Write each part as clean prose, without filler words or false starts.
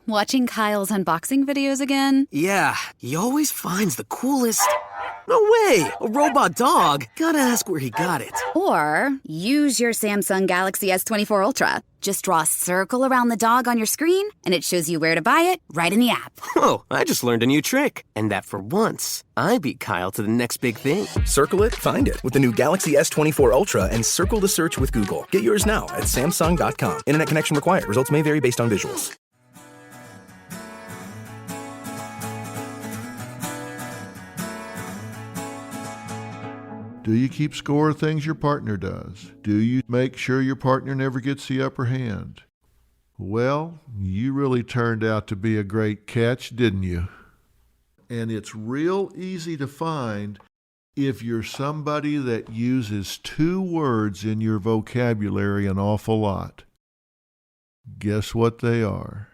Watching Kyle's unboxing videos again? Yeah, he always finds the coolest... No way! A robot dog? Gotta ask where he got it. Or use your Samsung Galaxy S24 Ultra. Just draw a circle around the dog on your screen, and it shows you where to buy it right in the app. Whoa, I just learned a new trick. And that for once, I beat Kyle to the next big thing. Circle it, find it with the new Galaxy S24 Ultra and circle the search with Google. Get yours now at Samsung.com. Internet connection required. Results may vary based on visuals. Do you keep score of things your partner does? Do you make sure your partner never gets the upper hand? Well, you really turned out to be a great catch, didn't you? And it's real easy to find if you're somebody that uses 2 words in your vocabulary an awful lot. Guess what they are?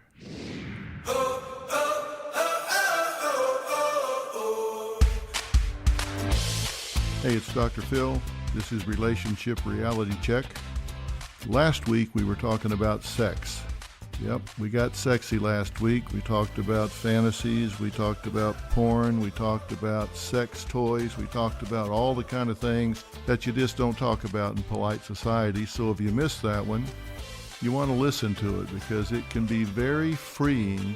Hey, it's Dr. Phil. This is Relationship Reality Check. Last week we were talking about sex. Yep, we got sexy last week. We talked about fantasies. We talked about porn. We talked about sex toys. We talked about all the kind of things that you just don't talk about in polite society. So if you missed that one, you want to listen to it because it can be very freeing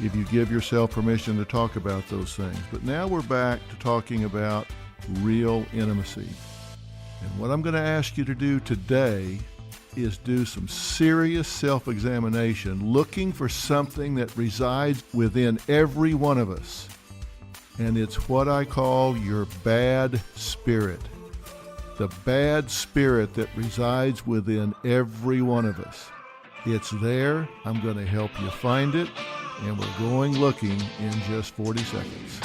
if you give yourself permission to talk about those things. But now we're back to talking about real intimacy. And what I'm going to ask you to do today is do some serious self-examination, looking for something that resides within every one of us. And it's what I call your bad spirit. The bad spirit that resides within every one of us. It's there. I'm going to help you find it. And we're going looking in just 40 seconds.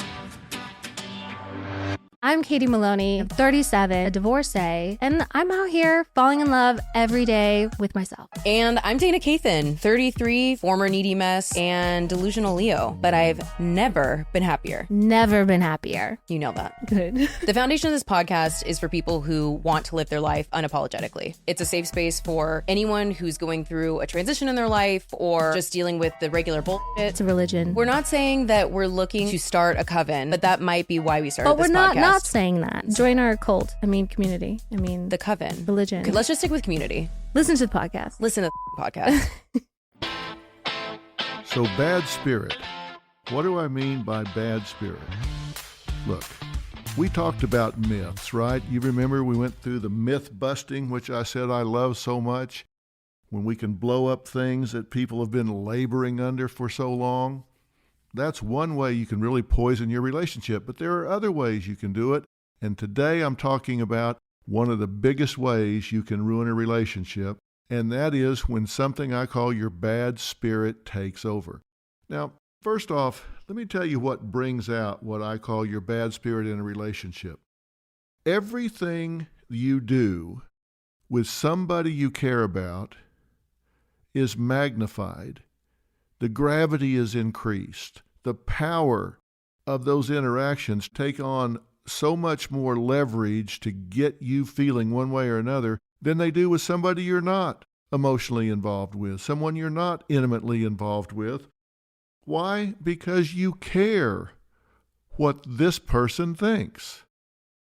I'm Katie Maloney, I'm 37, a divorcee, and I'm out here falling in love every day with myself. And I'm Dana Cathan, 33, former needy mess, and delusional Leo, but I've never been happier. Never been happier. You know that. Good. The foundation of this podcast is for people who want to live their life unapologetically. It's a safe space for anyone who's going through a transition in their life or just dealing with the regular bullshit. It's a religion. We're not saying that we're looking to start a coven, but that might be why we started but this we're podcast. not saying that. Join our cult. Community. The coven. Religion. Okay, let's just stick with community. Listen to the podcast. Listen to the podcast. So bad spirit. What do I mean by bad spirit? Look, we talked about myths, right? You remember we went through the myth busting, which I said I love so much, when we can blow up things that people have been laboring under for so long. That's one way you can really poison your relationship, but there are other ways you can do it. And today I'm talking about one of the biggest ways you can ruin a relationship, and that is when something I call your bad spirit takes over. Now, first off, let me tell you what brings out what I call your bad spirit in a relationship. Everything you do with somebody you care about is magnified. The gravity is increased. The power of those interactions take on so much more leverage to get you feeling one way or another than they do with somebody you're not emotionally involved with, someone you're not intimately involved with. Why? Because you care what this person thinks.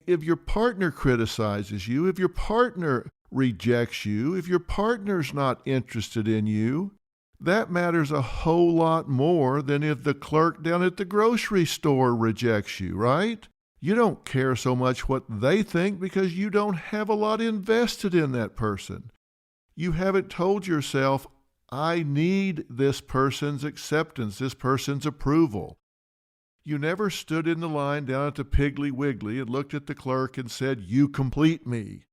If your partner criticizes you, if your partner rejects you, if your partner's not interested in you, that matters a whole lot more than if the clerk down at the grocery store rejects you, right? You don't care so much what they think because you don't have a lot invested in that person. You haven't told yourself, I need this person's acceptance, this person's approval. You never stood in the line down at the Piggly Wiggly and looked at the clerk and said, you complete me.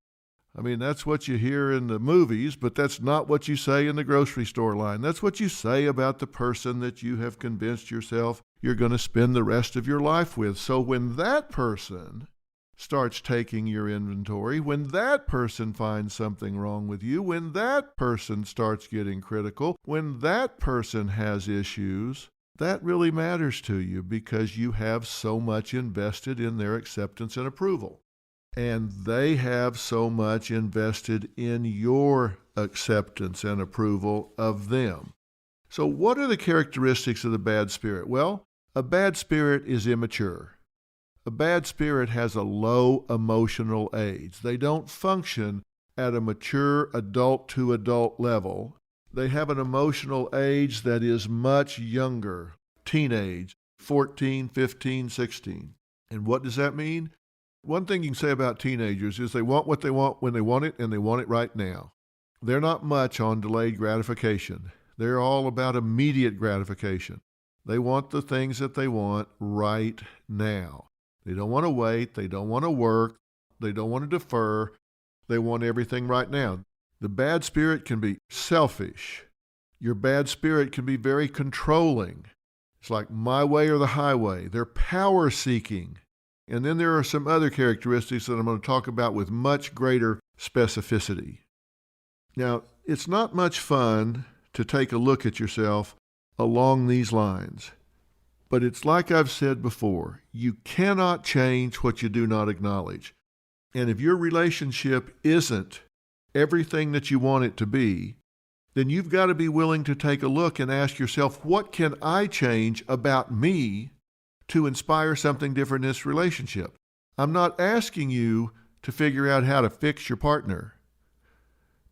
That's what you hear in the movies, but that's not what you say in the grocery store line. That's what you say about the person that you have convinced yourself you're going to spend the rest of your life with. So when that person starts taking your inventory, when that person finds something wrong with you, when that person starts getting critical, when that person has issues, that really matters to you because you have so much invested in their acceptance and approval. And they have so much invested in your acceptance and approval of them. So what are the characteristics of the bad spirit? Well, a bad spirit is immature. A bad spirit has a low emotional age. They don't function at a mature adult to adult level. They have an emotional age that is much younger, teenage, 14, 15, 16. And what does that mean? One thing you can say about teenagers is they want what they want when they want it, and they want it right now. They're not much on delayed gratification. They're all about immediate gratification. They want the things that they want right now. They don't want to wait. They don't want to work. They don't want to defer. They want everything right now. The bad spirit can be selfish. Your bad spirit can be very controlling. It's like my way or the highway. They're power-seeking. And then there are some other characteristics that I'm going to talk about with much greater specificity. Now, it's not much fun to take a look at yourself along these lines. But it's like I've said before, you cannot change what you do not acknowledge. And if your relationship isn't everything that you want it to be, then you've got to be willing to take a look and ask yourself, what can I change about me to inspire something different in this relationship? I'm not asking you to figure out how to fix your partner.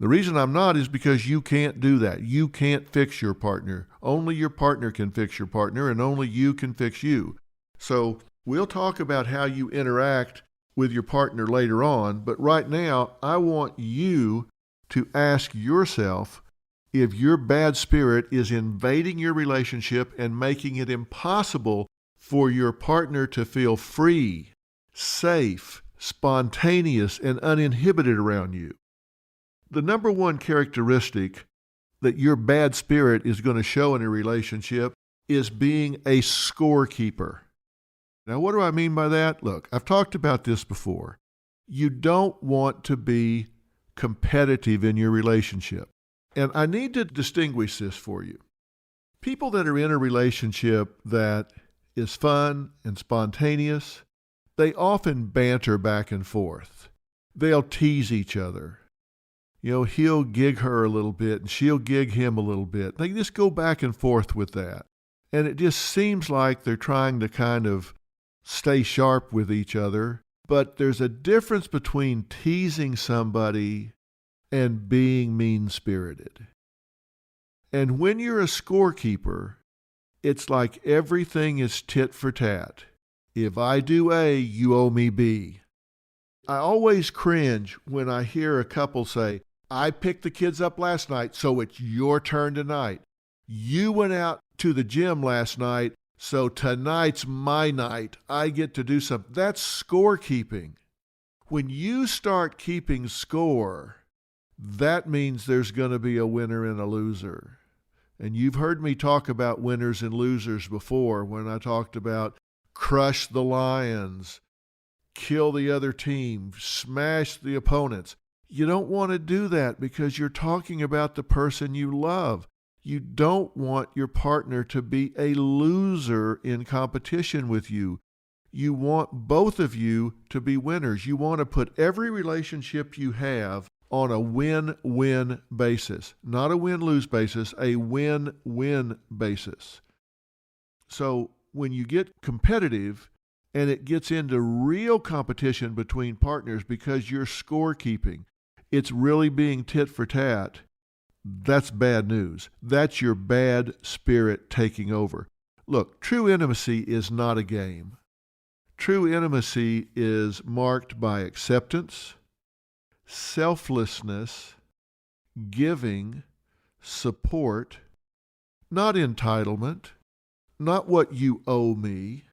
The reason I'm not is because you can't do that. You can't fix your partner. Only your partner can fix your partner, and only you can fix you. So we'll talk about how you interact with your partner later on, but right now I want you to ask yourself if your bad spirit is invading your relationship and making it impossible for your partner to feel free, safe, spontaneous, and uninhibited around you. The number one characteristic that your bad spirit is going to show in a relationship is being a scorekeeper. Now, what do I mean by that? Look, I've talked about this before. You don't want to be competitive in your relationship. And I need to distinguish this for you. People that are in a relationship that is fun and spontaneous, they often banter back and forth. They'll tease each other. He'll gig her a little bit and she'll gig him a little bit. They just go back and forth with that. And it just seems like they're trying to kind of stay sharp with each other. But there's a difference between teasing somebody and being mean-spirited. And when you're a scorekeeper, it's like everything is tit for tat. If I do A, you owe me B. I always cringe when I hear a couple say, I picked the kids up last night, so it's your turn tonight. You went out to the gym last night, so tonight's my night. I get to do something. That's scorekeeping. When you start keeping score, that means there's going to be a winner and a loser. And you've heard me talk about winners and losers before when I talked about crush the lions, kill the other team, smash the opponents. You don't want to do that because you're talking about the person you love. You don't want your partner to be a loser in competition with you. You want both of you to be winners. You want to put every relationship you have on a win-win basis. Not a win-lose basis, a win-win basis. So when you get competitive and it gets into real competition between partners because you're scorekeeping, it's really being tit for tat, that's bad news. That's your bad spirit taking over. Look, true intimacy is not a game. True intimacy is marked by acceptance, selflessness, giving, support, not entitlement, not what you owe me.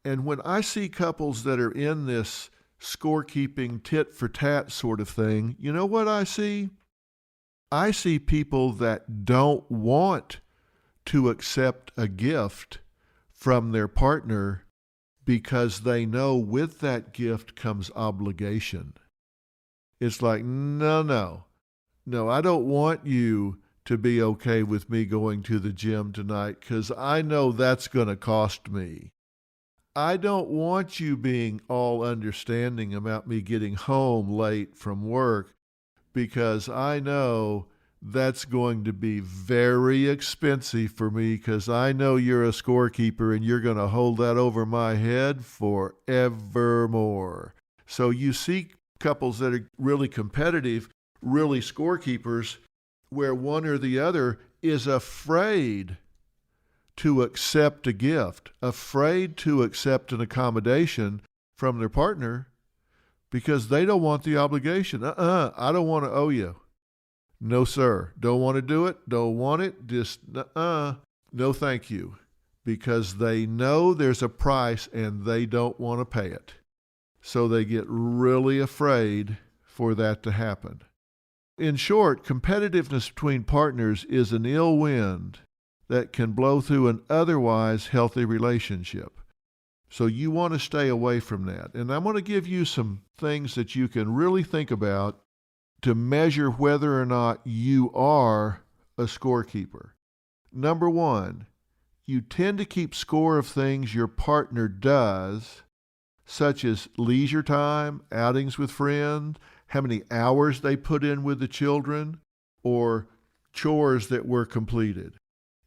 And when I see couples that are in this scorekeeping, tit-for-tat sort of thing, you know what I see? I see people that don't want to accept a gift from their partner because they know with that gift comes obligation. It's like, no, I don't want you to be okay with me going to the gym tonight because I know that's going to cost me. I don't want you being all understanding about me getting home late from work because I know that's going to be very expensive for me because I know you're a scorekeeper and you're going to hold that over my head forevermore. So you see couples that are really competitive, really scorekeepers, where one or the other is afraid to accept a gift, afraid to accept an accommodation from their partner because they don't want the obligation. I don't want to owe you. No, sir. Don't want to do it. Don't want it. Just, no, thank you. Because they know there's a price and they don't want to pay it. So they get really afraid for that to happen. In short, competitiveness between partners is an ill wind that can blow through an otherwise healthy relationship. So you want to stay away from that. And I'm going to give you some things that you can really think about to measure whether or not you are a scorekeeper. Number one, you tend to keep score of things your partner does, such as leisure time, outings with friends, how many hours they put in with the children, or chores that were completed.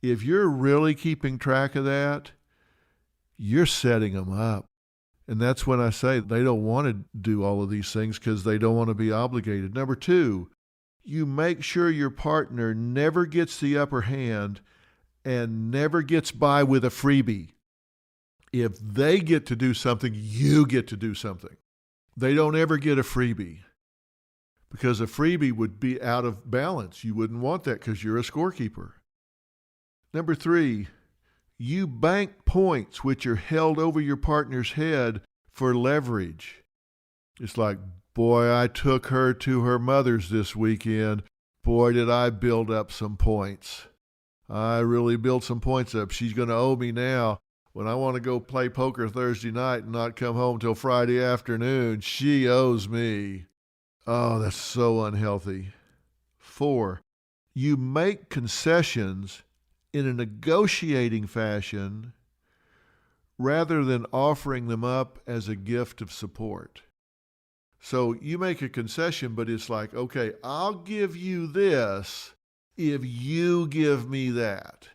If you're really keeping track of that, you're setting them up. And that's when I say they don't want to do all of these things because they don't want to be obligated. Number two, you make sure your partner never gets the upper hand and never gets by with a freebie. If they get to do something, you get to do something. They don't ever get a freebie because a freebie would be out of balance. You wouldn't want that because you're a scorekeeper. Number three, you bank points which are held over your partner's head for leverage. It's like, boy, I took her to her mother's this weekend. Boy, did I build up some points. I really built some points up. She's going to owe me now. When I want to go play poker Thursday night and not come home till Friday afternoon, she owes me. Oh, that's so unhealthy. 4, you make concessions in a negotiating fashion rather than offering them up as a gift of support. So you make a concession, but it's like, okay, I'll give you this if you give me that.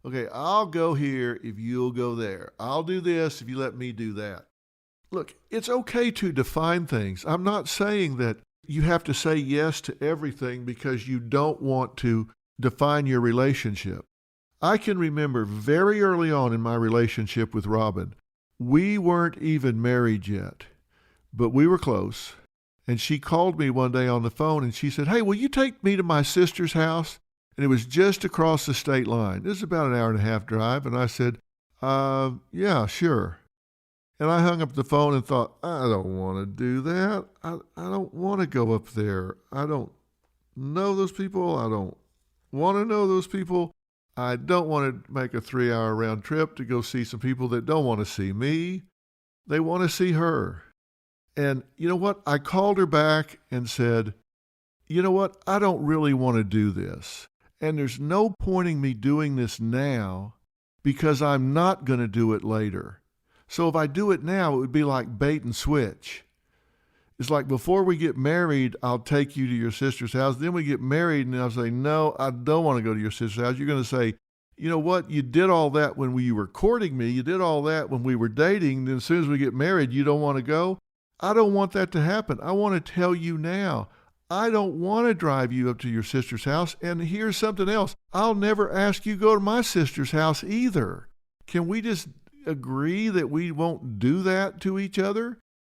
Okay, I'll go here if you'll go there. I'll do this if you let me do that. Look, it's okay to define things. I'm not saying that you have to say yes to everything because you don't want to define your relationship. I can remember very early on in my relationship with Robin, we weren't even married yet, but we were close. And she called me one day on the phone and she said, "Hey, will you take me to my sister's house?" And it was just across the state line. It was about an hour and a half drive. And I said, yeah, sure. And I hung up the phone and thought, I don't want to do that. I don't want to go up there. I don't know those people. I don't want to know those people. I don't want to make a 3-hour round trip to go see some people that don't want to see me. They want to see her. And you know what? I called her back and said, you know what? I don't really want to do this. And there's no point in me doing this now because I'm not going to do it later. So if I do it now, it would be like bait and switch. It's like before we get married, I'll take you to your sister's house. Then we get married and I'll say, no, I don't want to go to your sister's house. You're going to say, you know what? You did all that when you were courting me. You did all that when we were dating. Then as soon as we get married, you don't want to go. I don't want that to happen. I want to tell you now, I don't want to drive you up to your sister's house. And here's something else. I'll never ask you to go to my sister's house either. Can we just agree that we won't do that to each other?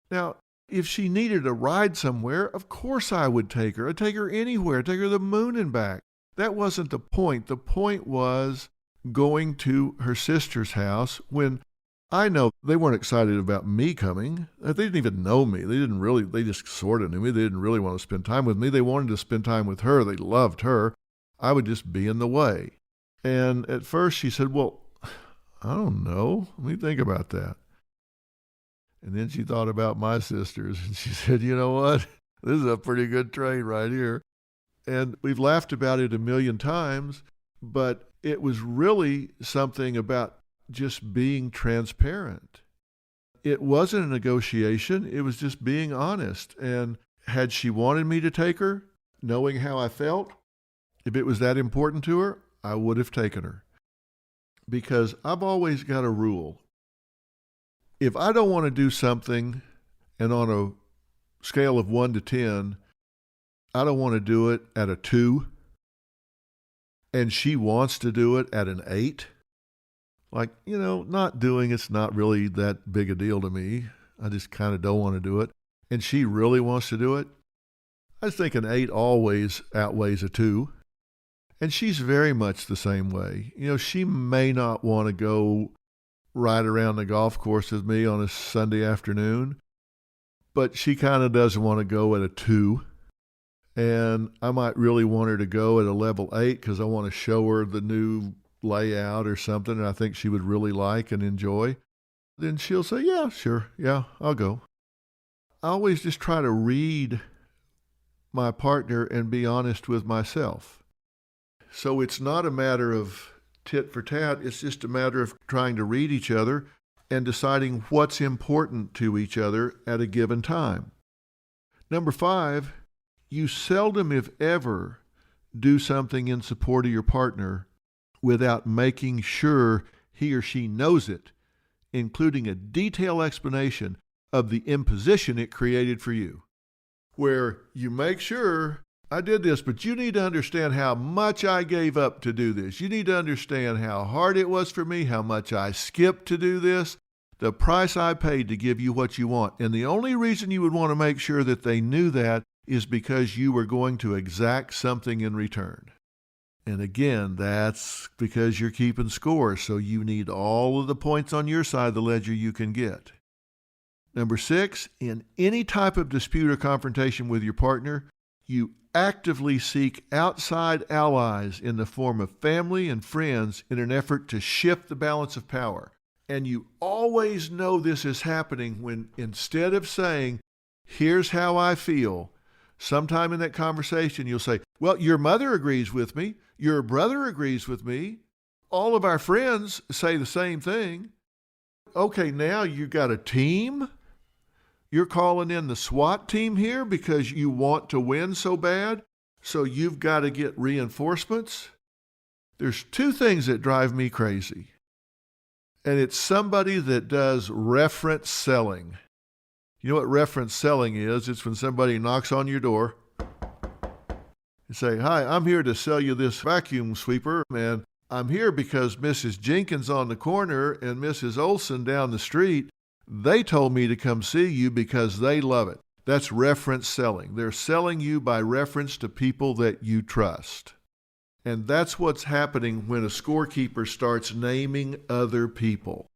Now, if she needed a ride somewhere, of course I would take her. I'd take her anywhere, take her to the moon and back. That wasn't the point. The point was going to her sister's house when I know they weren't excited about me coming. They didn't even know me. They just sort of knew me. They didn't really want to spend time with me. They wanted to spend time with her. They loved her. I would just be in the way. And at first she said, well, I don't know. Let me think about that. And then she thought about my sisters and she said, you know what? This is a pretty good trade right here. And we've laughed about it a million times, but it was really something about just being transparent. It wasn't a negotiation. It was just being honest. And had she wanted me to take her, knowing how I felt, If it was that important to her, I would have taken her. Because I've always got a rule. If I don't want to do something, and on a scale of 1 to 10, I don't want to do it at a 2, and she wants to do it at an 8, like, not doing it's not really that big a deal to me. I just kind of don't want to do it. And she really wants to do it. I think an 8 always outweighs a 2. And she's very much the same way. She may not want to go ride around the golf course with me on a Sunday afternoon, but she kind of doesn't want to go at a 2. And I might really want her to go at a level 8 because I want to show her the new layout or something and I think she would really like and enjoy. Then she'll say, yeah, sure. Yeah, I'll go. I always just try to read my partner and be honest with myself. So it's not a matter of tit for tat. It's just a matter of trying to read each other and deciding what's important to each other at a given time. Number 5, you seldom, if ever, do something in support of your partner without making sure he or she knows it, including a detailed explanation of the imposition it created for you, where you make sure, I did this, but you need to understand how much I gave up to do this. You need to understand how hard it was for me, how much I skipped to do this, the price I paid to give you what you want. And the only reason you would want to make sure that they knew that is because you were going to exact something in return. And again, that's because you're keeping score, so you need all of the points on your side of the ledger you can get. Number 6, in any type of dispute or confrontation with your partner, you actively seek outside allies in the form of family and friends in an effort to shift the balance of power. And you always know this is happening when, instead of saying, here's how I feel, sometime in that conversation you'll say, well, your mother agrees with me, your brother agrees with me, all of our friends say the same thing. Okay, now you got a team? You're calling in the SWAT team here because you want to win so bad, so you've got to get reinforcements? There's 2 things that drive me crazy. And it's somebody that does reference selling. You know what reference selling is? It's when somebody knocks on your door and say, hi, I'm here to sell you this vacuum sweeper, and I'm here because Mrs. Jenkins on the corner and Mrs. Olson down the street, they told me to come see you because they love it. That's reference selling. They're selling you by reference to people that you trust. And that's what's happening when a scorekeeper starts naming other people.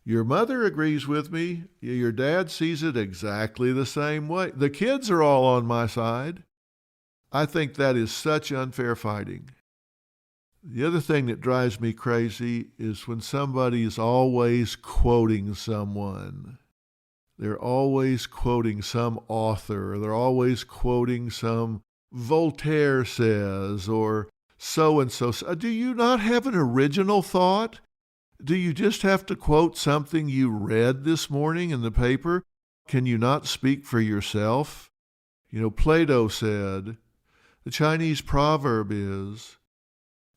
Your mother agrees with me. Your dad sees it exactly the same way. The kids are all on my side. I think that is such unfair fighting. The other thing that drives me crazy is when somebody is always quoting someone. They're always quoting some author. They're always quoting some Voltaire says or so-and-so. Do you not have an original thought? Do you just have to quote something you read this morning in the paper? Can you not speak for yourself? Plato said, the Chinese proverb is,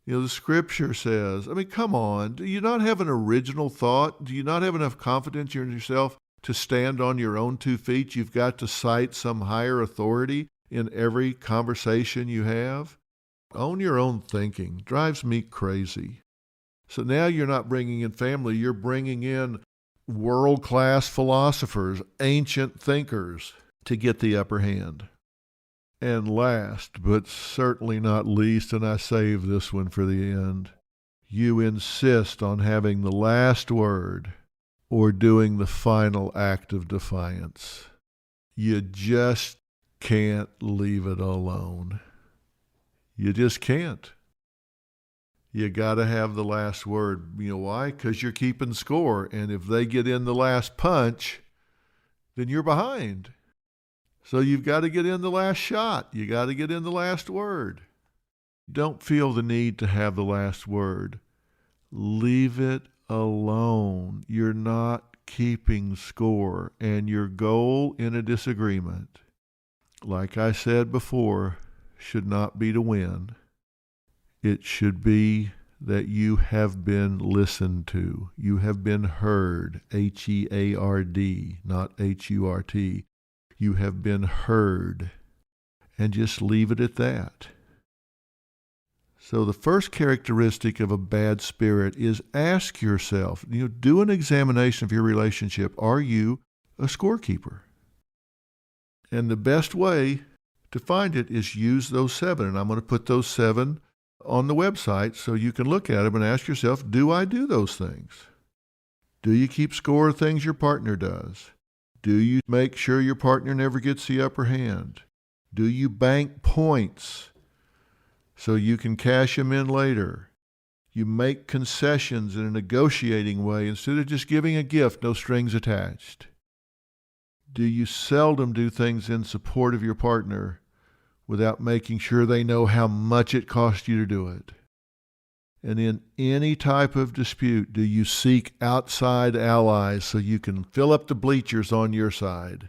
the scripture says. Come on. Do you not have an original thought? Do you not have enough confidence in yourself to stand on your own 2 feet? You've got to cite some higher authority in every conversation you have? Own your own thinking. Drives me crazy. So now you're not bringing in family, you're bringing in world-class philosophers, ancient thinkers to get the upper hand. And last, but certainly not least, and I save this one for the end, you insist on having the last word or doing the final act of defiance. You just can't leave it alone. You just can't. You got to have the last word. You know why? Because you're keeping score. And if they get in the last punch, then you're behind. So you've got to get in the last shot. You got to get in the last word. Don't feel the need to have the last word. Leave it alone. You're not keeping score. And your goal in a disagreement, like I said before, should not be to win. It should be that you have been listened to. You have been heard, H-E-A-R-D, not H-U-R-T. You have been heard. And just leave it at that. So the first characteristic of a bad spirit is ask yourself, do an examination of your relationship. Are you a scorekeeper? And the best way to find it is use those 7. And I'm going to put those 7 on the website so you can look at them and ask yourself, do I do those things? Do you keep score of things your partner does? Do you make sure your partner never gets the upper hand? Do you bank points so you can cash them in later? You make concessions in a negotiating way instead of just giving a gift, no strings attached. Do you seldom do things in support of your partner without making sure they know how much it cost you to do it? And in any type of dispute, do you seek outside allies so you can fill up the bleachers on your side?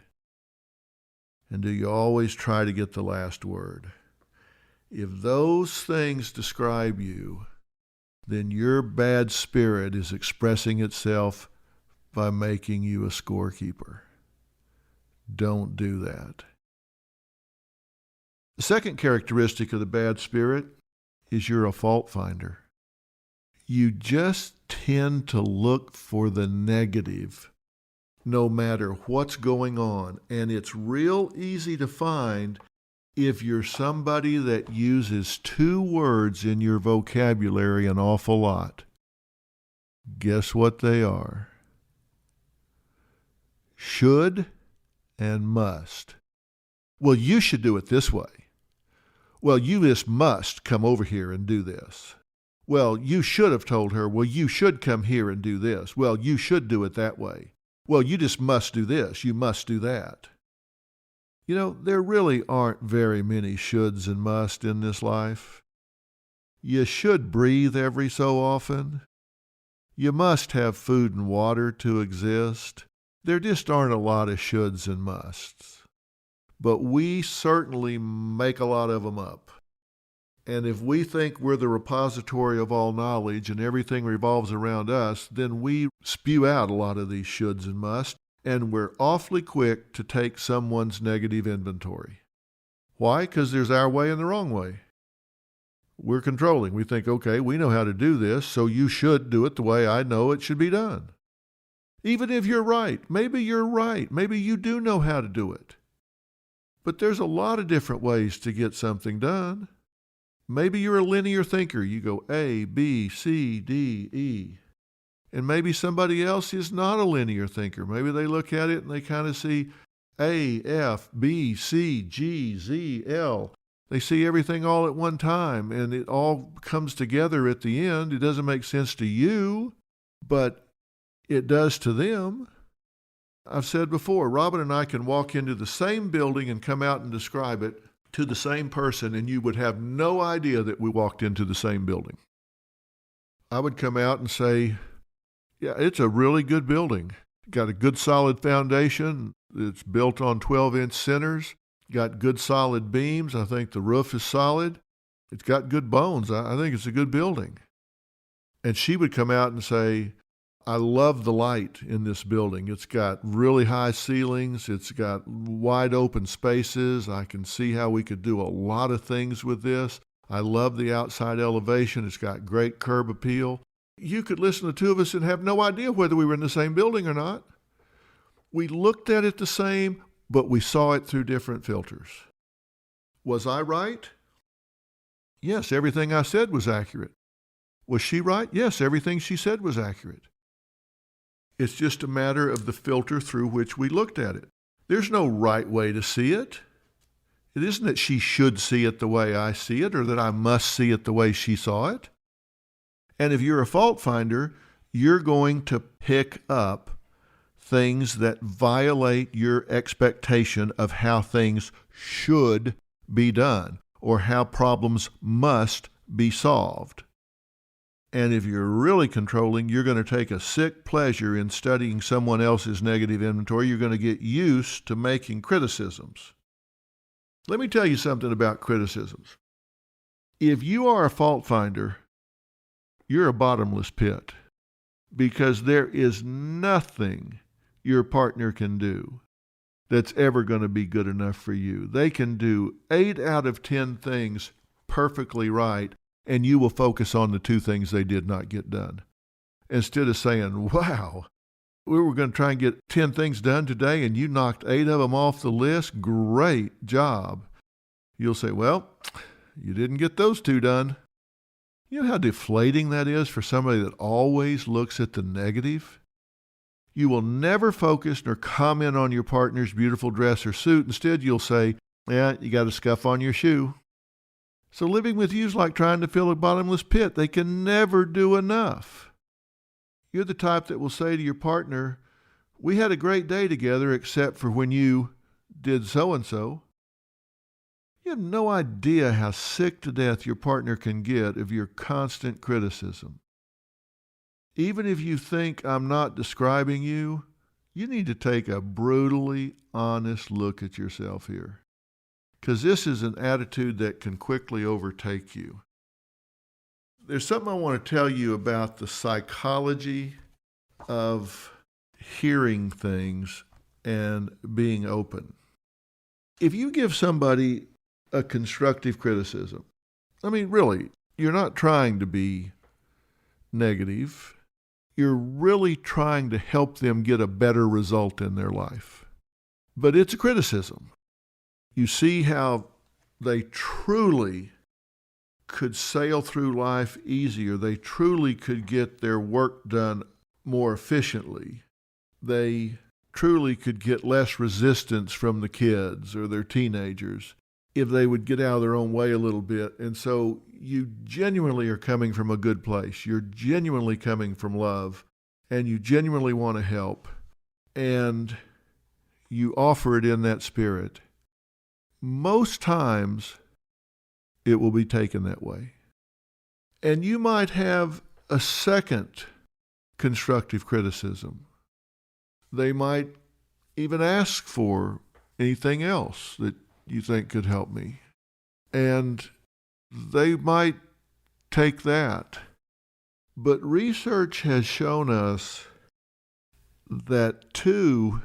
And do you always try to get the last word? If those things describe you, then your bad spirit is expressing itself by making you a scorekeeper. Don't do that. The second characteristic of the bad spirit is you're a fault finder. You just tend to look for the negative no matter what's going on. And it's real easy to find if you're somebody that uses 2 words in your vocabulary an awful lot. Guess what they are? Should and must. Well, you should do it this way. Well, you just must come over here and do this. Well, you should have told her, well, you should come here and do this. Well, you should do it that way. Well, you just must do this. You must do that. There really aren't very many shoulds and musts in this life. You should breathe every so often. You must have food and water to exist. There just aren't a lot of shoulds and musts. But we certainly make a lot of them up. And if we think we're the repository of all knowledge and everything revolves around us, then we spew out a lot of these shoulds and musts, and we're awfully quick to take someone's negative inventory. Why? Because there's our way and the wrong way. We're controlling. We think, okay, we know how to do this, so you should do it the way I know it should be done. Even if you're right. Maybe you're right. Maybe you do know how to do it. But there's a lot of different ways to get something done. Maybe you're a linear thinker. You go A, B, C, D, E. And maybe somebody else is not a linear thinker. Maybe they look at it and they kind of see A, F, B, C, G, Z, L. They see everything all at one time, and it all comes together at the end. It doesn't make sense to you, but it does to them. I've said before, Robin and I can walk into the same building and come out and describe it to the same person, and you would have no idea that we walked into the same building. I would come out and say, yeah, it's a really good building. Got a good solid foundation. It's built on 12-inch centers. Got good solid beams. I think the roof is solid. It's got good bones. I think it's a good building. And she would come out and say, I love the light in this building. It's got really high ceilings. It's got wide open spaces. I can see how we could do a lot of things with this. I love the outside elevation. It's got great curb appeal. You could listen to the two of us and have no idea whether we were in the same building or not. We looked at it the same, but we saw it through different filters. Was I right? Yes, everything I said was accurate. Was she right? Yes, everything she said was accurate. It's just a matter of the filter through which we looked at it. There's no right way to see it. It isn't that she should see it the way I see it or that I must see it the way she saw it. And if you're a fault finder, you're going to pick up things that violate your expectation of how things should be done or how problems must be solved. And if you're really controlling, you're going to take a sick pleasure in studying someone else's negative inventory. You're going to get used to making criticisms. Let me tell you something about criticisms. If you are a fault finder, you're a bottomless pit, because there is nothing your partner can do that's ever going to be good enough for you. They can do 8 out of 10 things perfectly right, and you will focus on the 2 things they did not get done. Instead of saying, wow, we were going to try and get 10 things done today and you knocked 8 of them off the list. Great job. You'll say, well, you didn't get those 2 done. You know how deflating that is for somebody that always looks at the negative? You will never focus nor comment on your partner's beautiful dress or suit. Instead, you'll say, yeah, you got a scuff on your shoe. So living with you is like trying to fill a bottomless pit. They can never do enough. You're the type that will say to your partner, we had a great day together except for when you did so-and-so. You have no idea how sick to death your partner can get of your constant criticism. Even if you think I'm not describing you, you need to take a brutally honest look at yourself here, because this is an attitude that can quickly overtake you. There's something I want to tell you about the psychology of hearing things and being open. If you give somebody a constructive criticism, I mean, really, you're not trying to be negative. You're really trying to help them get a better result in their life. But it's a criticism. You see how they truly could sail through life easier. They truly could get their work done more efficiently. They truly could get less resistance from the kids or their teenagers if they would get out of their own way a little bit. And so you genuinely are coming from a good place. You're genuinely coming from love, and you genuinely want to help, and you offer it in that spirit. Most times, it will be taken that way. And you might have a second constructive criticism. They might even ask for anything else that you think could help me. And they might take that. But research has shown us that 2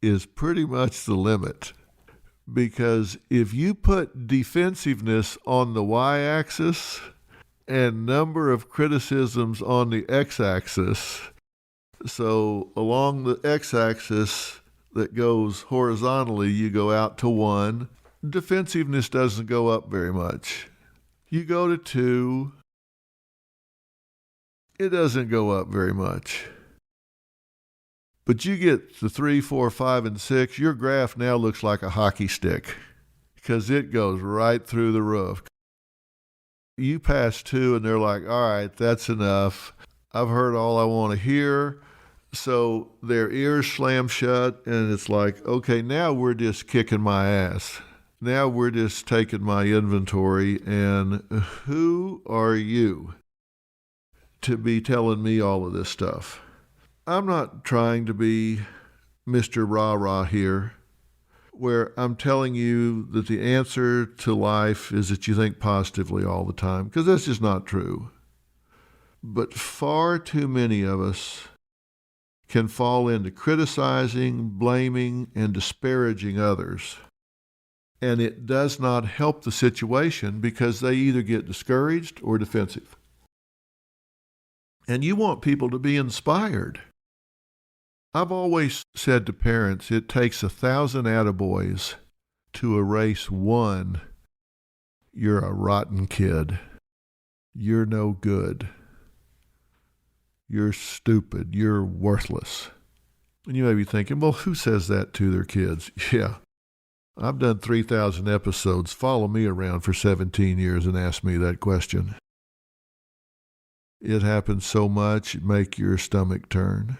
is pretty much the limit. Because if you put defensiveness on the y-axis and number of criticisms on the x-axis, so along the x-axis that goes horizontally, you go out to 1. Defensiveness doesn't go up very much. You go to 2, it doesn't go up very much. But you get to 3, 4, 5, and 6, your graph now looks like a hockey stick because it goes right through the roof. You pass 2 and they're like, all right, that's enough. I've heard all I want to hear. So their ears slam shut and it's like, okay, now we're just kicking my ass. Now we're just taking my inventory, and who are you to be telling me all of this stuff? I'm not trying to be Mr. Rah-Rah here, where I'm telling you that the answer to life is that you think positively all the time, because that's just not true. But far too many of us can fall into criticizing, blaming, and disparaging others. And it does not help the situation because they either get discouraged or defensive. And you want people to be inspired. I've always said to parents, it takes 1,000 attaboys to erase 1. You're a rotten kid. You're no good. You're stupid. You're worthless. And you may be thinking, well, who says that to their kids? Yeah. I've done 3,000 episodes. Follow me around for 17 years and ask me that question. It happens so much, it make your stomach turn.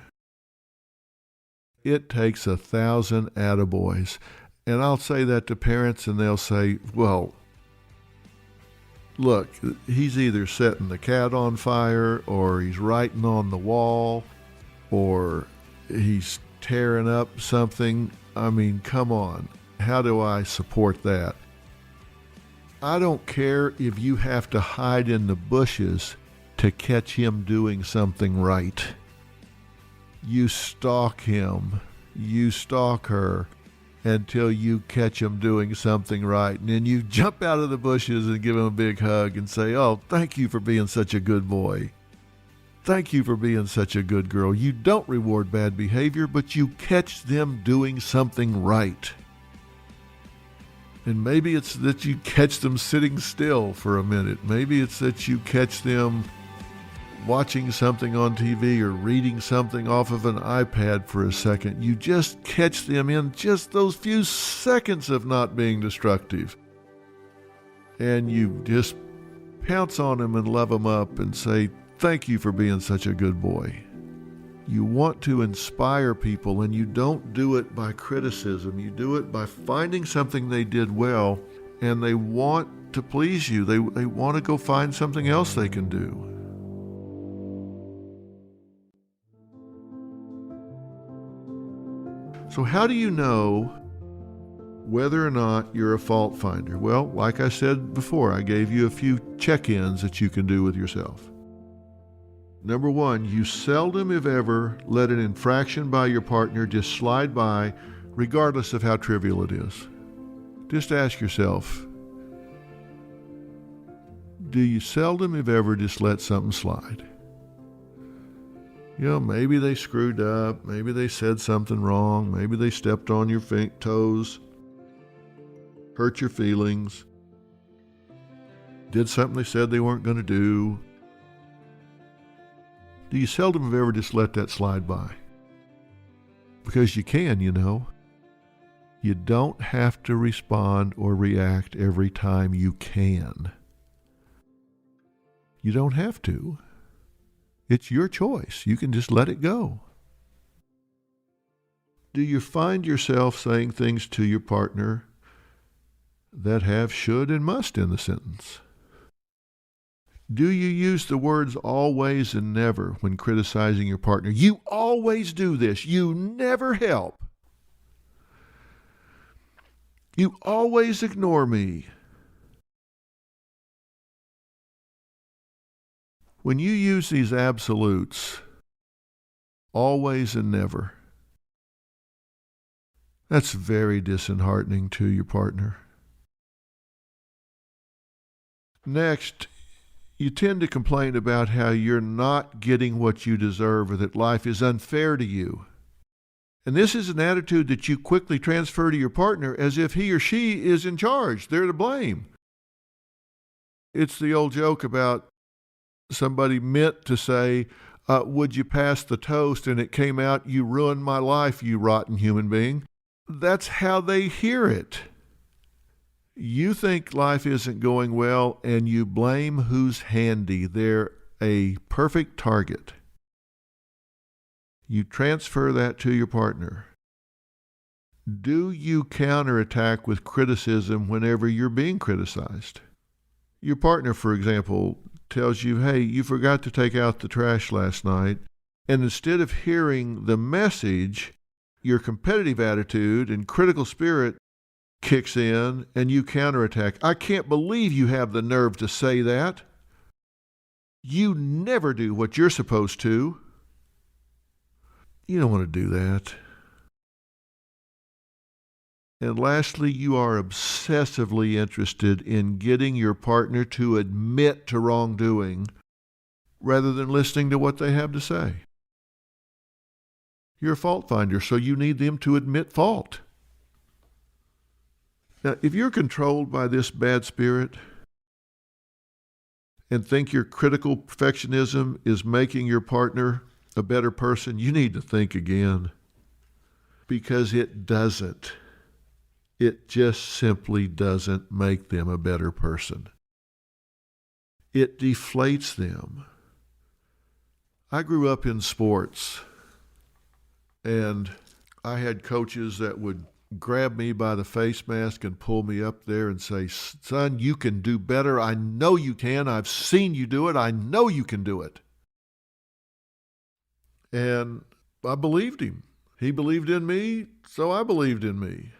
It takes 1,000 attaboys. And I'll say that to parents and they'll say, well, look, he's either setting the cat on fire or he's writing on the wall or he's tearing up something. I mean, come on. How do I support that? I don't care if you have to hide in the bushes to catch him doing something right. You stalk him, you stalk her until you catch him doing something right. And then you jump out of the bushes and give him a big hug and say, "Oh, thank you for being such a good boy. Thank you for being such a good girl." You don't reward bad behavior, but you catch them doing something right. And maybe it's that you catch them sitting still for a minute. Maybe it's that you catch them watching something on TV or reading something off of an iPad for a second. You just catch them in just those few seconds of not being destructive. And you just pounce on them and love them up and say, "Thank you for being such a good boy." You want to inspire people, and you don't do it by criticism. You do it by finding something they did well, and they want to please you. They want to go find something else they can do. So how do you know whether or not you're a fault finder? Well, like I said before, I gave you a few check-ins that you can do with yourself. Number one, you seldom, if ever, let an infraction by your partner just slide by, regardless of how trivial it is. Just ask yourself, do you seldom, if ever, just let something slide? You know, maybe they screwed up, maybe they said something wrong, maybe they stepped on your toes, hurt your feelings, did something they said they weren't going to do. Do you seldom, have ever, just let that slide by? Because you can, you know. You don't have to respond or react every time you can. You don't have to. It's your choice. You can just let it go. Do you find yourself saying things to your partner that have should and must in the sentence? Do you use the words always and never when criticizing your partner? You always do this. You never help. You always ignore me. When you use these absolutes, always and never, that's very disheartening to your partner. Next, you tend to complain about how you're not getting what you deserve or that life is unfair to you. And this is an attitude that you quickly transfer to your partner as if he or she is in charge. They're to blame. It's the old joke about somebody meant to say, would you pass the toast? And it came out, "You ruined my life, you rotten human being." That's how they hear it. You think life isn't going well, and you blame who's handy. They're a perfect target. You transfer that to your partner. Do you counterattack with criticism whenever you're being criticized? Your partner, for example, tells you, "Hey, you forgot to take out the trash last night." And instead of hearing the message, your competitive attitude and critical spirit kicks in and you counterattack. "I can't believe you have the nerve to say that. You never do what you're supposed to." You don't want to do that. And lastly, you are obsessively interested in getting your partner to admit to wrongdoing rather than listening to what they have to say. You're a fault finder, so you need them to admit fault. Now, if you're controlled by this bad spirit and think your critical perfectionism is making your partner a better person, you need to think again, because it doesn't. It just simply doesn't make them a better person. It deflates them. I grew up in sports, and I had coaches that would grab me by the face mask and pull me up there and say, "Son, you can do better. I know you can. I've seen you do it. I know you can do it." And I believed him. He believed in me, so I believed in me.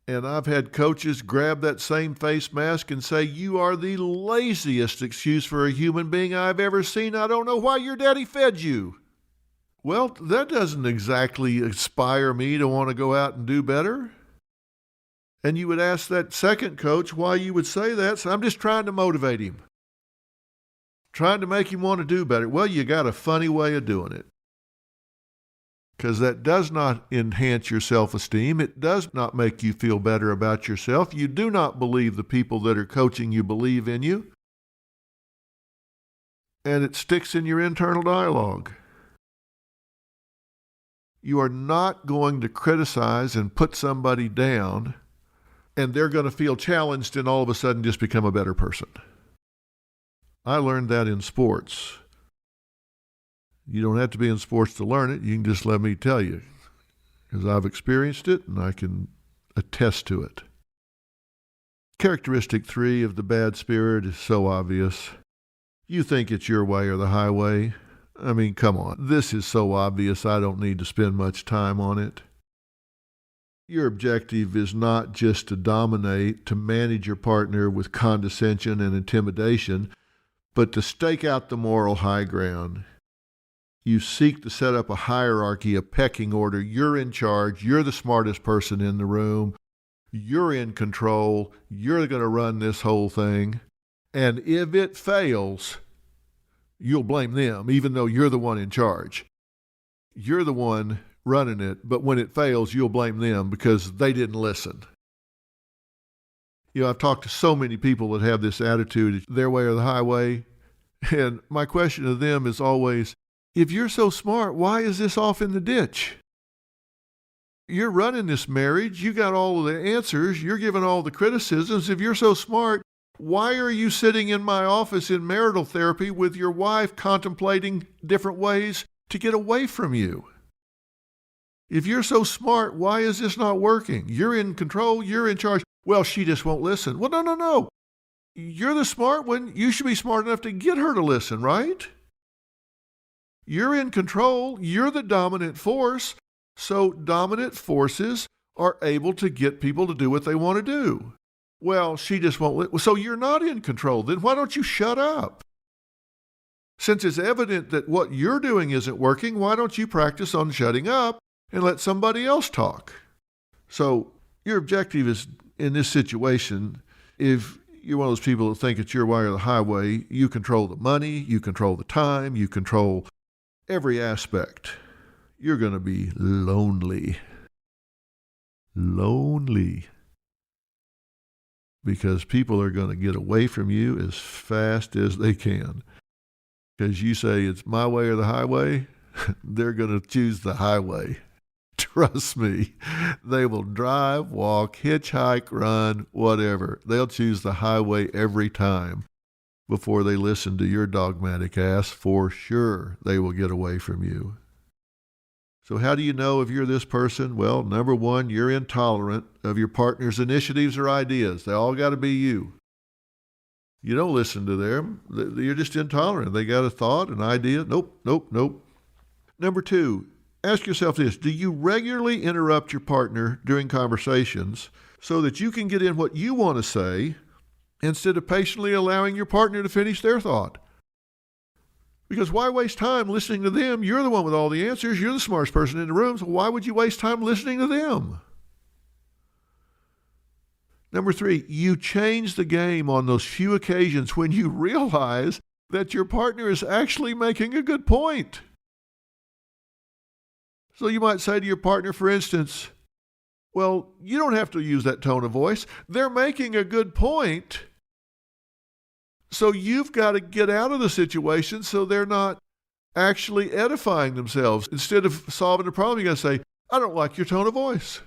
And I've had coaches grab that same face mask and say, "You are the laziest excuse for a human being I've ever seen. I don't know why your daddy fed you." Well, that doesn't exactly inspire me to want to go out and do better. And you would ask that second coach why you would say that. So I'm just trying to motivate him, trying to make him want to do better. Well, you got a funny way of doing it, because that does not enhance your self-esteem. It does not make you feel better about yourself. You do not believe the people that are coaching you believe in you. And it sticks in your internal dialogue. You are not going to criticize and put somebody down, and they're going to feel challenged and all of a sudden just become a better person. I learned that in sports. You don't have to be in sports to learn it. You can just let me tell you, because I've experienced it and I can attest to it. Characteristic 3 of the bad spirit is so obvious. You think it's your way or the highway. I mean, come on. This is so obvious I don't need to spend much time on it. Your objective is not just to dominate, to manage your partner with condescension and intimidation, but to stake out the moral high ground. You seek to set up a hierarchy, a pecking order. You're in charge. You're the smartest person in the room. You're in control. You're going to run this whole thing. And if it fails, you'll blame them, even though you're the one in charge. You're the one running it, but when it fails, you'll blame them because they didn't listen. You know, I've talked to so many people that have this attitude, it's their way or the highway. And my question to them is always, if you're so smart, why is this off in the ditch? You're running this marriage. You got all of the answers. You're giving all the criticisms. If you're so smart, why are you sitting in my office in marital therapy with your wife contemplating different ways to get away from you? If you're so smart, why is this not working? You're in control. You're in charge. Well, she just won't listen. Well, no. You're the smart one. You should be smart enough to get her to listen, right? You're in control. You're the dominant force. So dominant forces are able to get people to do what they want to do. Well, she just won't. So you're not in control. Then why don't you shut up? Since it's evident that what you're doing isn't working, why don't you practice on shutting up and let somebody else talk? So your objective is, in this situation, if you're one of those people that think it's your way or the highway, you control the money, you control the time, you control every aspect. You're going to be lonely. Lonely. Because people are going to get away from you as fast as they can. Because you say it's my way or the highway, they're going to choose the highway. Trust me. They will drive, walk, hitchhike, run, whatever. They'll choose the highway every time before they listen to your dogmatic ass. For sure, they will get away from you. So how do you know if you're this person? Well, number one, you're intolerant of your partner's initiatives or ideas. They all got to be you. You don't listen to them. You're just intolerant. They got a thought, an idea. Nope. Number two, ask yourself this. Do you regularly interrupt your partner during conversations so that you can get in what you want to say instead of patiently allowing your partner to finish their thought? Because why waste time listening to them? You're the one with all the answers. You're the smartest person in the room, so why would you waste time listening to them? Number three, you change the game on those few occasions when you realize that your partner is actually making a good point. So you might say to your partner, for instance, well, you don't have to use that tone of voice. They're making a good point. So you've got to get out of the situation so they're not actually edifying themselves. Instead of solving the problem, you got to say, I don't like your tone of voice.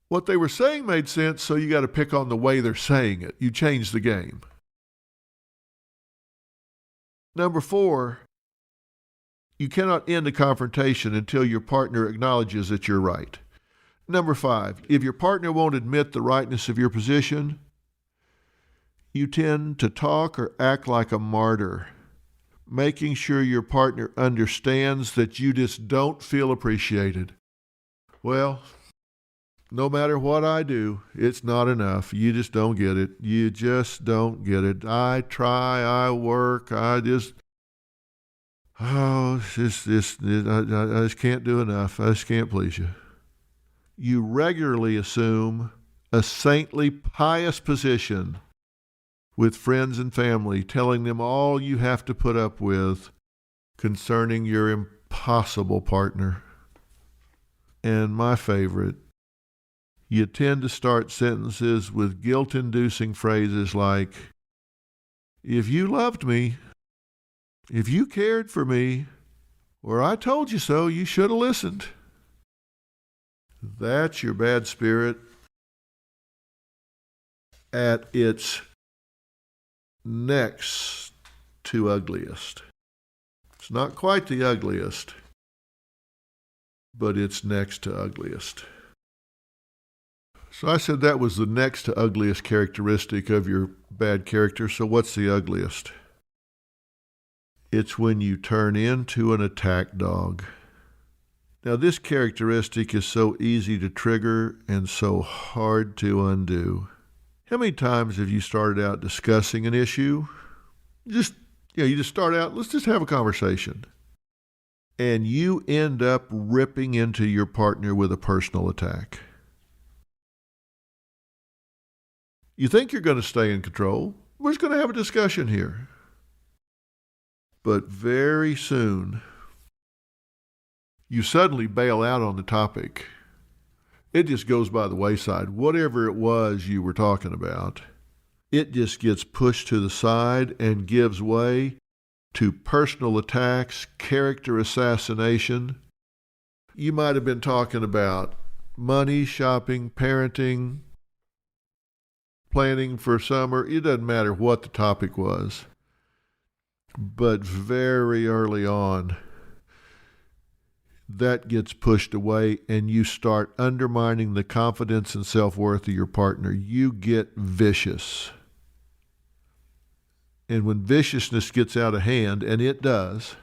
What they were saying made sense, so you got to pick on the way they're saying it. You change the game. Number four, you cannot end a confrontation until your partner acknowledges that you're right. Number five, if your partner won't admit the rightness of your position, you tend to talk or act like a martyr, making sure your partner understands that you just don't feel appreciated. Well, No matter what I do, it's not enough. You just don't get it. You just don't get it. I try, I work, I just can't do enough. I just can't please you. You regularly assume a saintly, pious position with friends and family, telling them all you have to put up with concerning your impossible partner. And my favorite, you tend to start sentences with guilt-inducing phrases like, if you loved me, if you cared for me, or I told you so, you should have listened. That's your bad spirit at its next to ugliest. It's not quite the ugliest, but it's next to ugliest. So I said that was the next to ugliest characteristic of your bad character. So what's the ugliest? It's when you turn into an attack dog. Now, this characteristic is so easy to trigger and so hard to undo. How many times have you started out discussing an issue? You just start out, let's just have a conversation. And you end up ripping into your partner with a personal attack. You think you're going to stay in control. We're just going to have a discussion here. But very soon, you suddenly bail out on the topic. It just goes by the wayside. Whatever it was you were talking about, it just gets pushed to the side and gives way to personal attacks, character assassination. You might have been talking about money, shopping, parenting, planning for summer. It doesn't matter what the topic was. But very early on, that gets pushed away and you start undermining the confidence and self-worth of your partner. You get vicious. And when viciousness gets out of hand, and it does,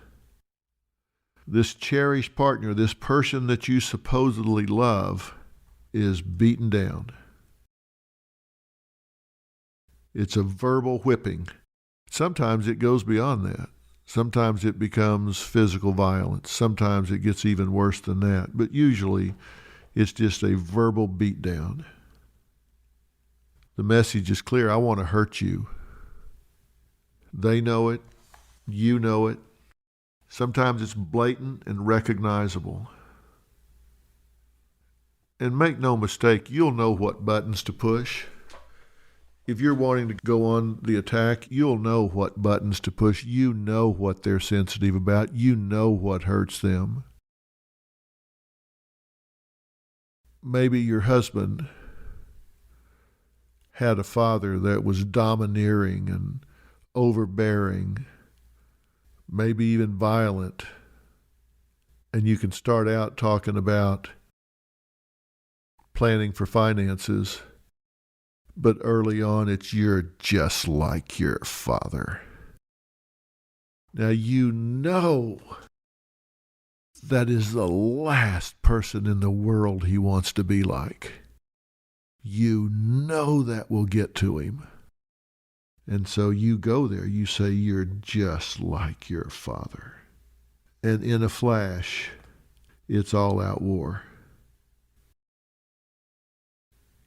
this cherished partner, this person that you supposedly love, is beaten down. It's a verbal whipping. Sometimes it goes beyond that. Sometimes it becomes physical violence. Sometimes it gets even worse than that. But usually it's just a verbal beatdown. The message is clear. I want to hurt you. They know it. You know it. Sometimes it's blatant and recognizable. And make no mistake, you'll know what buttons to push. If you're wanting to go on the attack, you'll know what buttons to push. You know what they're sensitive about. You know what hurts them. Maybe your husband had a father that was domineering and overbearing, maybe even violent. And you can start out talking about planning for finances. But early on, it's you're just like your father. Now, you know that is the last person in the world he wants to be like. You know that will get to him. And so you go there. You say, you're just like your father. And in a flash, it's all-out war.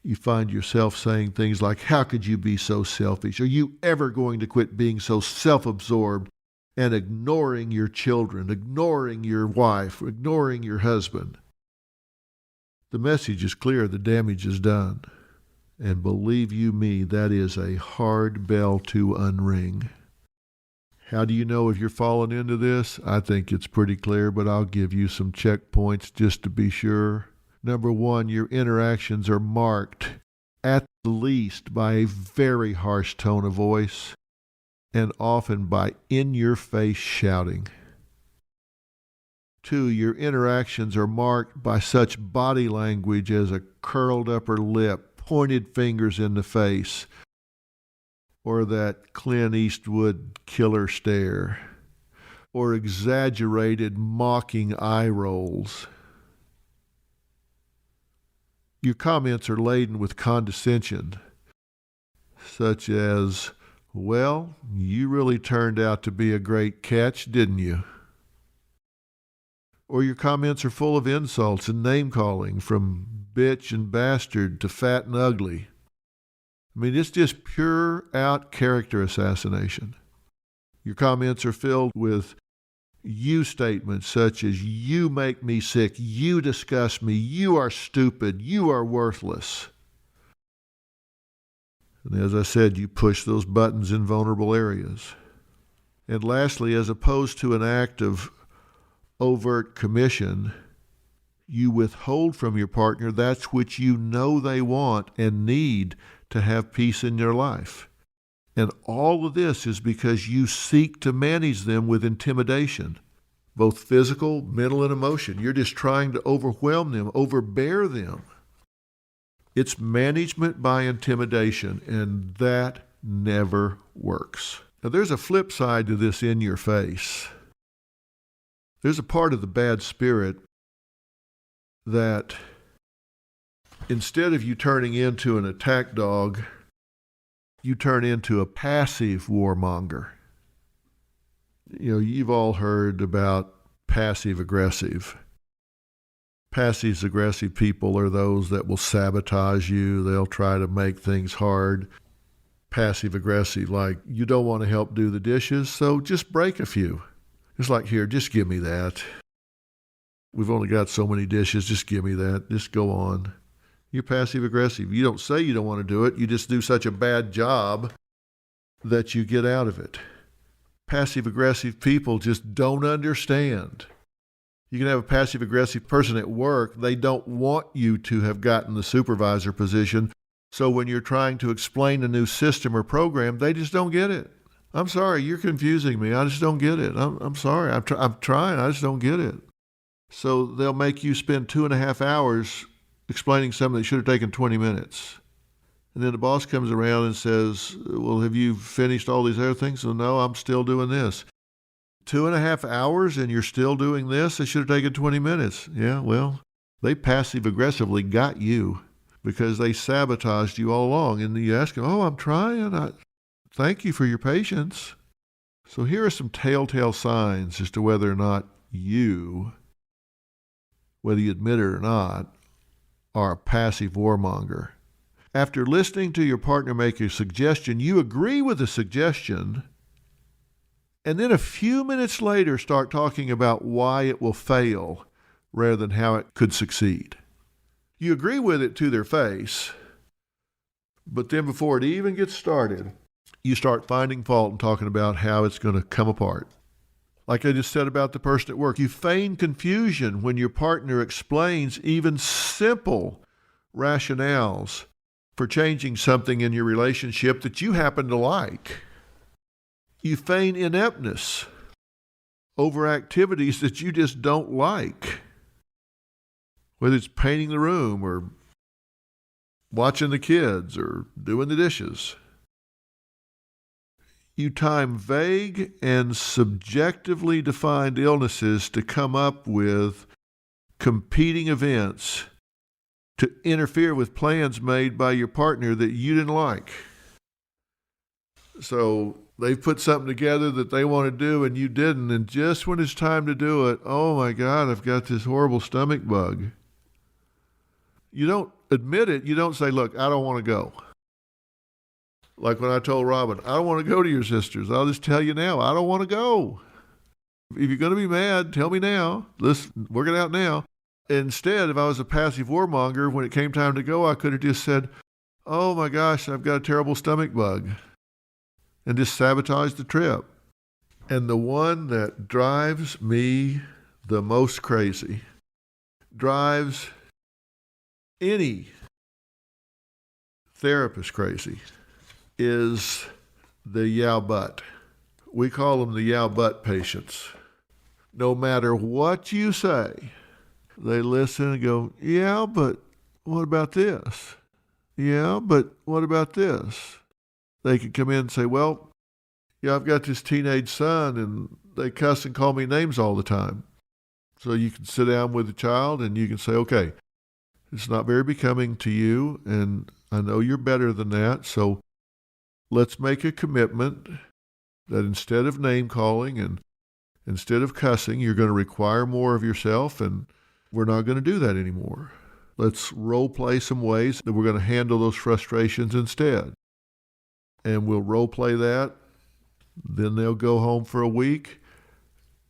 You find yourself saying things like, how could you be so selfish? Are you ever going to quit being so self-absorbed and ignoring your children, ignoring your wife, ignoring your husband? The message is clear. The damage is done. And believe you me, that is a hard bell to unring. How do you know if you're falling into this? I think it's pretty clear, but I'll give you some checkpoints just to be sure. Number one, your interactions are marked at least by a very harsh tone of voice and often by in-your-face shouting. Two, your interactions are marked by such body language as a curled upper lip, pointed fingers in the face, or that Clint Eastwood killer stare, or exaggerated mocking eye rolls. Your comments are laden with condescension, such as, "Well, you really turned out to be a great catch, didn't you?" Or your comments are full of insults and name-calling, from bitch and bastard to fat and ugly. I mean, it's just pure-out character assassination. Your comments are filled with you statements such as, "You make me sick, you disgust me, you are stupid, you are worthless." And as I said, you push those buttons in vulnerable areas. And lastly, as opposed to an act of overt commission, you withhold from your partner that which you know they want and need to have peace in their life. And all of this is because you seek to manage them with intimidation, both physical, mental, and emotion. You're just trying to overwhelm them, overbear them. It's management by intimidation, and that never works. Now, there's a flip side to this in your face. There's a part of the bad spirit that instead of you turning into an attack dog, you turn into a passive warmonger. You know, you've all heard about passive-aggressive. Passive-aggressive people are those that will sabotage you. They'll try to make things hard. Passive-aggressive, like, you don't want to help do the dishes, so just break a few. It's like, here, just give me that. We've only got so many dishes, just give me that. Just go on. You're passive-aggressive. You don't say you don't want to do it. You just do such a bad job that you get out of it. Passive-aggressive people just don't understand. You can have a passive-aggressive person at work. They don't want you to have gotten the supervisor position. So when you're trying to explain a new system or program, they just don't get it. I'm sorry, you're confusing me. I just don't get it. I'm sorry. I'm trying. I just don't get it. So they'll make you spend 2.5 hours explaining something that should have taken 20 minutes. And then the boss comes around and says, "Well, have you finished all these other things?" "So no, I'm still doing this." 2.5 hours and you're still doing this? It should have taken 20 minutes. Yeah, well, they passive-aggressively got you because they sabotaged you all along. And you ask them, "Oh, I'm trying. Thank you for your patience." So here are some telltale signs as to whether or not you, whether you admit it or not, are a passive warmonger. After listening to your partner make a suggestion, you agree with the suggestion, and then a few minutes later start talking about why it will fail rather than how it could succeed. You agree with it to their face, but then before it even gets started, you start finding fault and talking about how it's going to come apart. Like I just said about the person at work, you feign confusion when your partner explains even simple rationales for changing something in your relationship that you happen to like. You feign ineptness over activities that you just don't like, whether it's painting the room or watching the kids or doing the dishes. You time vague and subjectively defined illnesses to come up with competing events to interfere with plans made by your partner that you didn't like. So they've put something together that they want to do and you didn't, and just when it's time to do it, "Oh my God, I've got this horrible stomach bug." You don't admit it. You don't say, "Look, I don't want to go." Like when I told Robin, "I don't want to go to your sister's." I'll just tell you now, I don't want to go. If you're going to be mad, tell me now. Let's work it out now. Instead, if I was a passive warmonger, when it came time to go, I could have just said, "Oh my gosh, I've got a terrible stomach bug," and just sabotaged the trip. And the one that drives me the most crazy, drives any therapist crazy, is the yow butt. We call them the yow butt patients. No matter what you say, they listen and go, "Yeah, but what about this? Yeah, but what about this?" They could come in and say, "Well, yeah, I've got this teenage son and they cuss and call me names all the time." So you can sit down with the child and you can say, "Okay, It's not very becoming to you, and I know you're better than that, so let's make a commitment that instead of name-calling and instead of cussing, you're going to require more of yourself, and we're not going to do that anymore. Let's role-play some ways that we're going to handle those frustrations instead. And we'll role-play that. Then they'll go home for a week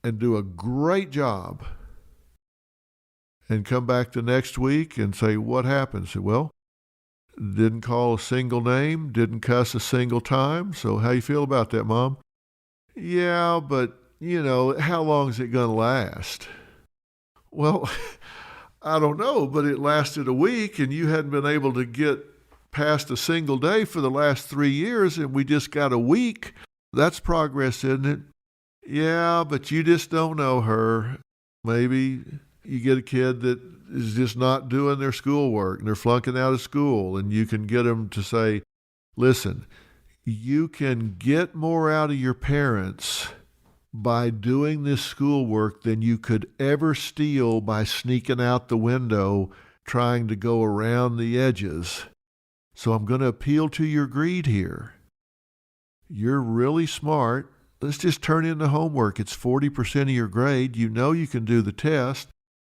and do a great job. And come back the next week and say, what happened? Say, well, didn't call a single name, didn't cuss a single time. So how you feel about that, Mom? Yeah, but, how long is it going to last? Well, I don't know, but it lasted a week and you hadn't been able to get past a single day for the last 3 years and we just got a week. That's progress, isn't it? Yeah, but you just don't know her. Maybe you get a kid that is just not doing their schoolwork and they're flunking out of school, and you can get them to say, listen, you can get more out of your parents by doing this schoolwork than you could ever steal by sneaking out the window trying to go around the edges. So I'm going to appeal to your greed here. You're really smart. Let's just turn in the homework. It's 40% of your grade. You know you can do the test.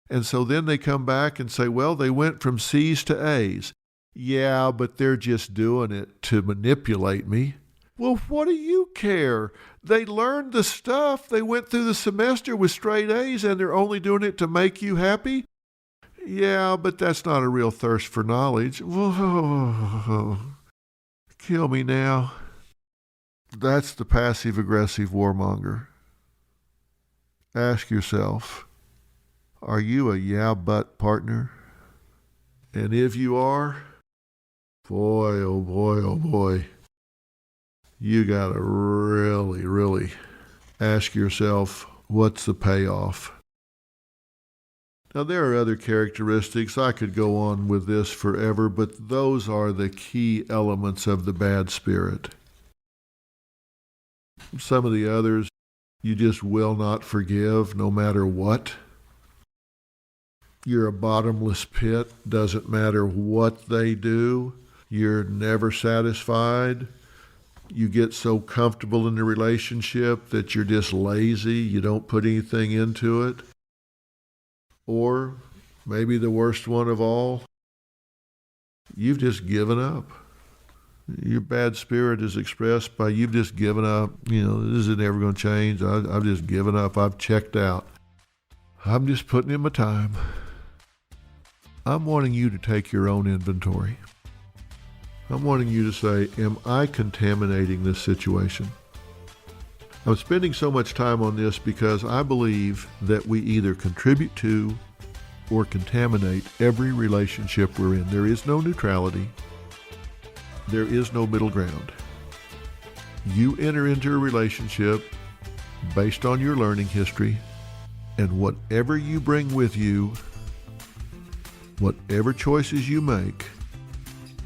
And so then they come back and say, well, they went from C's to A's. Yeah, but they're just doing it to manipulate me. Well, what do you care? They learned the stuff. They went through the semester with straight A's and they're only doing it to make you happy? Yeah, but that's not a real thirst for knowledge. Whoa, kill me now. That's the passive-aggressive warmonger. Ask yourself, are you a yeah-but partner? And if you are, boy, oh boy, you got to really, really ask yourself, what's the payoff? Now, there are other characteristics. I could go on with this forever, but those are the key elements of the bad spirit. Some of the others, you just will not forgive no matter what. You're a bottomless pit. Doesn't matter what they do. You're never satisfied. You get so comfortable in the relationship that you're just lazy. You don't put anything into it. Or maybe the worst one of all, you've just given up. Your bad spirit is expressed by you've just given up. This is never going to change. I've just given up. I've checked out. I'm just putting in my time. I'm wanting you to take your own inventory. I'm wanting you to say, am I contaminating this situation? I'm spending so much time on this because I believe that we either contribute to or contaminate every relationship we're in. There is no neutrality. There is no middle ground. You enter into a relationship based on your learning history, and whatever you bring with you, whatever choices you make,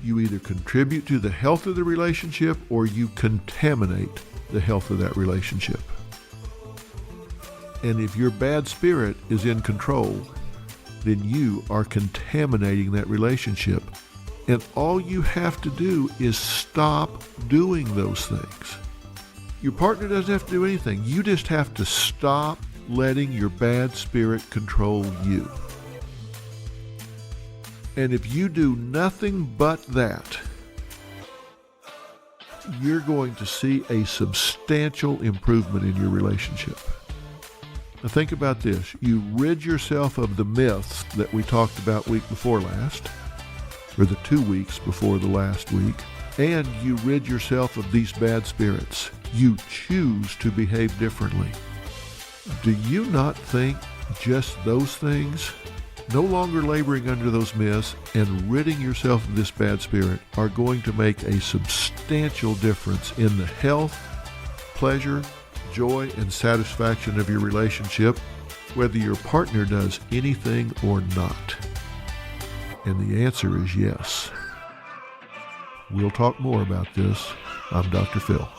you either contribute to the health of the relationship or you contaminate the health of that relationship. And if your bad spirit is in control, then you are contaminating that relationship. And all you have to do is stop doing those things. Your partner doesn't have to do anything. You just have to stop letting your bad spirit control you. And if you do nothing but that, you're going to see a substantial improvement in your relationship. Now think about this. You rid yourself of the myths that we talked about week before last, or the 2 weeks before the last week, and you rid yourself of these bad spirits. You choose to behave differently. Do you not think just those things, no longer laboring under those myths and ridding yourself of this bad spirit, are going to make a substantial difference in the health, pleasure, joy, and satisfaction of your relationship, whether your partner does anything or not? And the answer is yes. We'll talk more about this. I'm Dr. Phil.